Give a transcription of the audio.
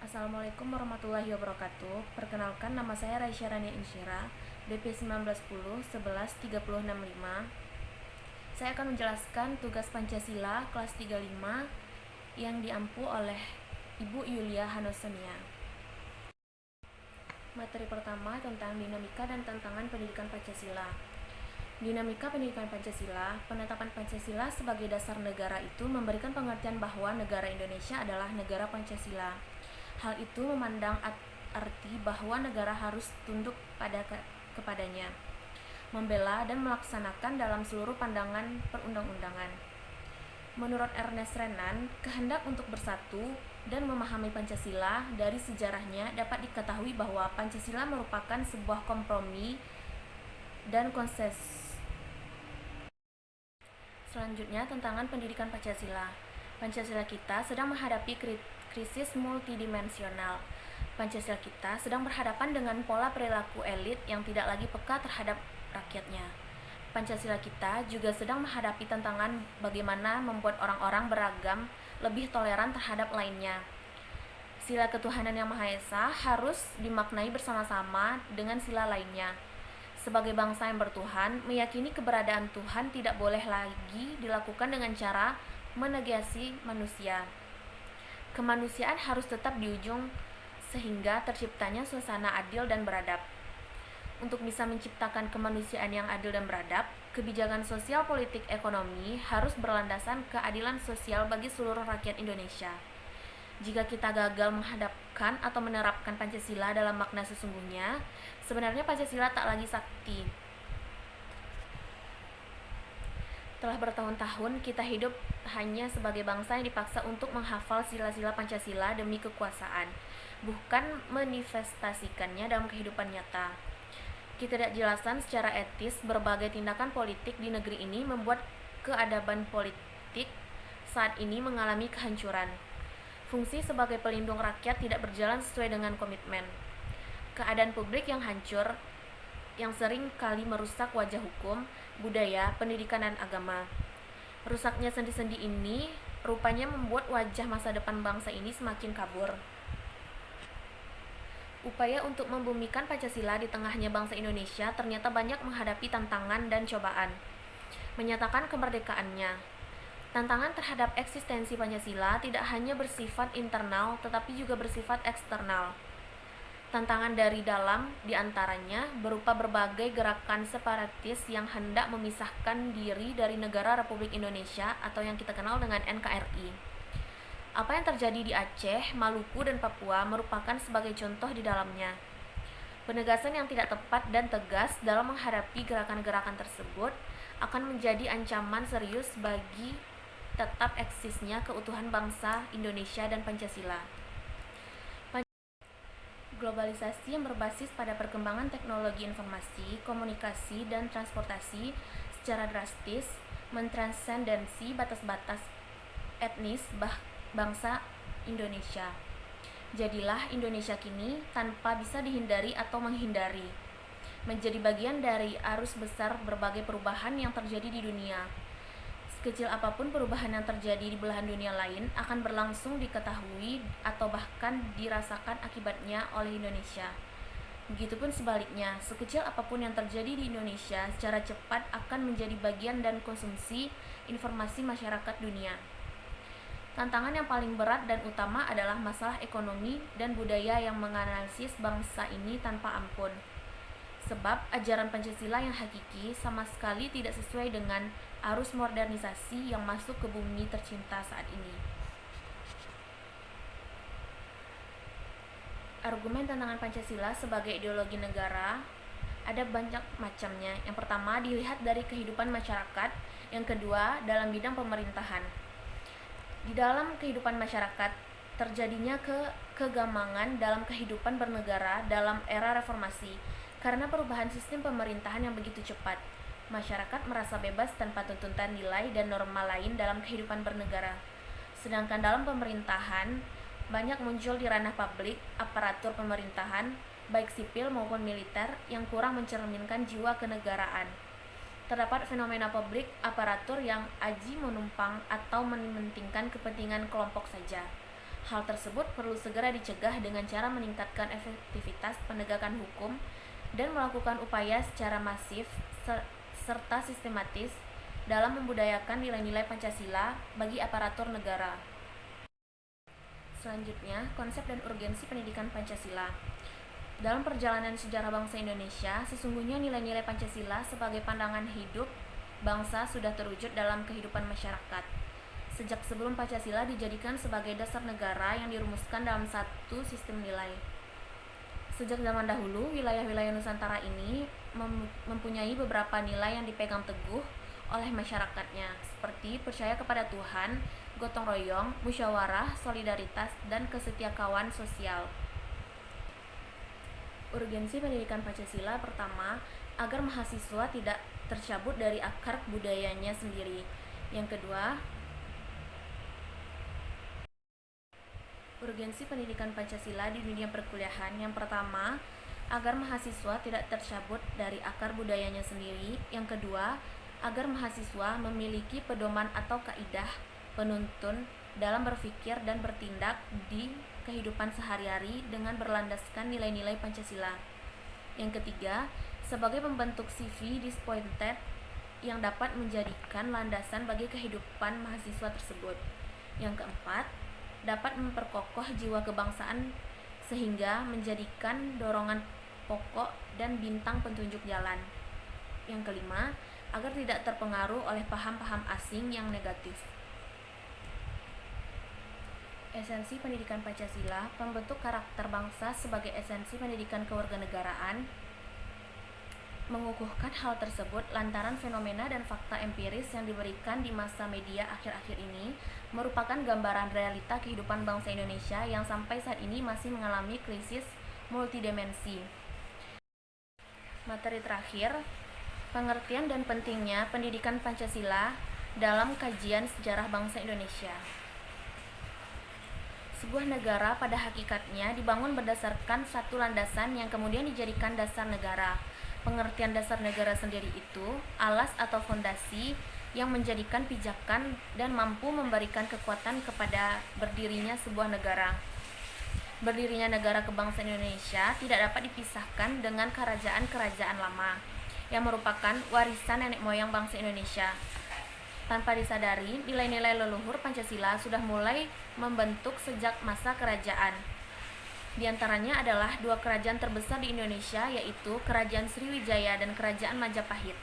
Assalamualaikum warahmatullahi wabarakatuh. Perkenalkan, nama saya Raisya Rania Insyira, BP 1910 11 3065. Saya akan menjelaskan tugas Pancasila kelas 35 yang diampu oleh Ibu Yulia Hanosonia. Materi pertama tentang dinamika dan tantangan pendidikan Pancasila. Dinamika pendidikan Pancasila. Penetapan Pancasila sebagai dasar negara itu memberikan pengertian bahwa negara Indonesia adalah negara Pancasila. Hal itu memandang arti bahwa negara harus tunduk kepadanya, membela dan melaksanakan dalam seluruh pandangan perundang-undangan. Menurut Ernest Renan, kehendak untuk bersatu dan memahami Pancasila dari sejarahnya dapat diketahui bahwa Pancasila merupakan sebuah kompromi dan konsensus. Selanjutnya, tantangan pendidikan Pancasila. Pancasila kita sedang menghadapi krisis multidimensional. Pancasila kita sedang berhadapan dengan pola perilaku elit yang tidak lagi peka terhadap rakyatnya. Pancasila kita juga sedang menghadapi tantangan bagaimana membuat orang-orang beragam lebih toleran terhadap lainnya. Sila ketuhanan yang Maha Esa harus dimaknai bersama-sama dengan sila lainnya. Sebagai bangsa yang bertuhan, meyakini keberadaan Tuhan tidak boleh lagi dilakukan dengan cara menegasi manusia. Kemanusiaan harus tetap di ujung sehingga terciptanya suasana adil dan beradab. Untuk bisa menciptakan kemanusiaan yang adil dan beradab, kebijakan sosial, politik, ekonomi harus berlandasan keadilan sosial bagi seluruh rakyat Indonesia. Jika kita gagal menghadapkan atau menerapkan Pancasila dalam makna sesungguhnya, sebenarnya Pancasila tak lagi sakti. Telah bertahun-tahun kita hidup hanya sebagai bangsa yang dipaksa untuk menghafal sila-sila Pancasila demi kekuasaan, bukan manifestasikannya dalam kehidupan nyata. Ketidakjelasan secara etis berbagai tindakan politik di negeri ini membuat keadaban politik saat ini mengalami kehancuran. Fungsi sebagai pelindung rakyat tidak berjalan sesuai dengan komitmen. Keadaan publik yang hancur, yang sering kali merusak wajah hukum, budaya, pendidikan, dan agama. Rusaknya sendi-sendi ini rupanya membuat wajah masa depan bangsa ini semakin kabur. Upaya untuk membumikan Pancasila di tengahnya bangsa Indonesia ternyata banyak menghadapi tantangan dan cobaan. Menyatakan kemerdekaannya. Tantangan terhadap eksistensi Pancasila tidak hanya bersifat internal tetapi juga bersifat eksternal. Tantangan dari dalam diantaranya berupa berbagai gerakan separatis yang hendak memisahkan diri dari negara Republik Indonesia atau yang kita kenal dengan NKRI. Apa yang terjadi di Aceh, Maluku, dan Papua merupakan sebagai contoh di dalamnya. Penegasan yang tidak tepat dan tegas dalam menghadapi gerakan-gerakan tersebut akan menjadi ancaman serius bagi tetap eksisnya keutuhan bangsa Indonesia dan Pancasila. Globalisasi yang berbasis pada perkembangan teknologi informasi, komunikasi, dan transportasi secara drastis mentransendensi batas-batas etnis bangsa Indonesia. Jadilah Indonesia kini tanpa bisa dihindari atau menghindari, menjadi bagian dari arus besar berbagai perubahan yang terjadi di dunia. Sekecil apapun perubahan yang terjadi di belahan dunia lain akan berlangsung diketahui atau bahkan dirasakan akibatnya oleh Indonesia. Begitupun sebaliknya, sekecil apapun yang terjadi di Indonesia secara cepat akan menjadi bagian dan konsumsi informasi masyarakat dunia. Tantangan yang paling berat dan utama adalah masalah ekonomi dan budaya yang menganalisis bangsa ini tanpa ampun. Sebab ajaran Pancasila yang hakiki sama sekali tidak sesuai dengan arus modernisasi yang masuk ke bumi tercinta saat ini. Argumen tantangan Pancasila sebagai ideologi negara ada banyak macamnya. Yang pertama, dilihat dari kehidupan masyarakat. Yang kedua, dalam bidang pemerintahan. Di dalam kehidupan masyarakat, terjadinya kegamangan dalam kehidupan bernegara dalam era reformasi karena perubahan sistem pemerintahan yang begitu cepat. Masyarakat merasa bebas tanpa tuntutan nilai dan norma lain dalam kehidupan bernegara. Sedangkan dalam pemerintahan, banyak muncul di ranah publik aparatur pemerintahan, baik sipil maupun militer, yang kurang mencerminkan jiwa kenegaraan. Terdapat fenomena publik aparatur yang aji menumpang atau mementingkan kepentingan kelompok saja. Hal tersebut perlu segera dicegah dengan cara meningkatkan efektivitas penegakan hukum dan melakukan upaya secara masif serta sistematis dalam membudayakan nilai-nilai Pancasila bagi aparatur negara. Selanjutnya, konsep dan urgensi pendidikan Pancasila. Dalam perjalanan sejarah bangsa Indonesia, sesungguhnya nilai-nilai Pancasila sebagai pandangan hidup bangsa sudah terwujud dalam kehidupan masyarakat. Sejak sebelum Pancasila dijadikan sebagai dasar negara yang dirumuskan dalam satu sistem nilai. Sejak zaman dahulu, wilayah-wilayah Nusantara ini mempunyai beberapa nilai yang dipegang teguh oleh masyarakatnya, seperti percaya kepada Tuhan, gotong royong, musyawarah, solidaritas, dan kesetiakawan sosial. Urgensi pendidikan Pancasila pertama, agar mahasiswa tidak tercabut dari akar budayanya sendiri. Yang kedua, urgensi pendidikan Pancasila di dunia perkuliahan. Yang pertama, agar mahasiswa tidak tercabut dari akar budayanya sendiri. Yang kedua, agar mahasiswa memiliki pedoman atau kaidah penuntun dalam berpikir dan bertindak di kehidupan sehari-hari dengan berlandaskan nilai-nilai Pancasila. Yang ketiga, sebagai pembentuk CV disappointed yang dapat menjadikan landasan bagi kehidupan mahasiswa tersebut. Yang keempat, dapat memperkokoh jiwa kebangsaan sehingga menjadikan dorongan pokok dan bintang petunjuk jalan. Yang kelima, agar tidak terpengaruh oleh paham-paham asing yang negatif. Esensi pendidikan Pancasila, pembentuk karakter bangsa sebagai esensi pendidikan kewarganegaraan, mengukuhkan hal tersebut lantaran fenomena dan fakta empiris yang diberikan di masa media akhir-akhir ini merupakan gambaran realita kehidupan bangsa Indonesia yang sampai saat ini masih mengalami krisis multidimensi. Materi terakhir, pengertian dan pentingnya pendidikan Pancasila dalam kajian sejarah bangsa Indonesia. Sebuah negara pada hakikatnya dibangun berdasarkan satu landasan yang kemudian dijadikan dasar negara. Pengertian dasar negara sendiri itu alas atau fondasi yang menjadikan pijakan dan mampu memberikan kekuatan kepada berdirinya sebuah negara. Berdirinya negara kebangsaan Indonesia tidak dapat dipisahkan dengan kerajaan-kerajaan lama yang merupakan warisan nenek moyang bangsa Indonesia. Tanpa disadari, nilai-nilai leluhur Pancasila sudah mulai membentuk sejak masa kerajaan. Di antaranya adalah dua kerajaan terbesar di Indonesia, yaitu Kerajaan Sriwijaya dan Kerajaan Majapahit.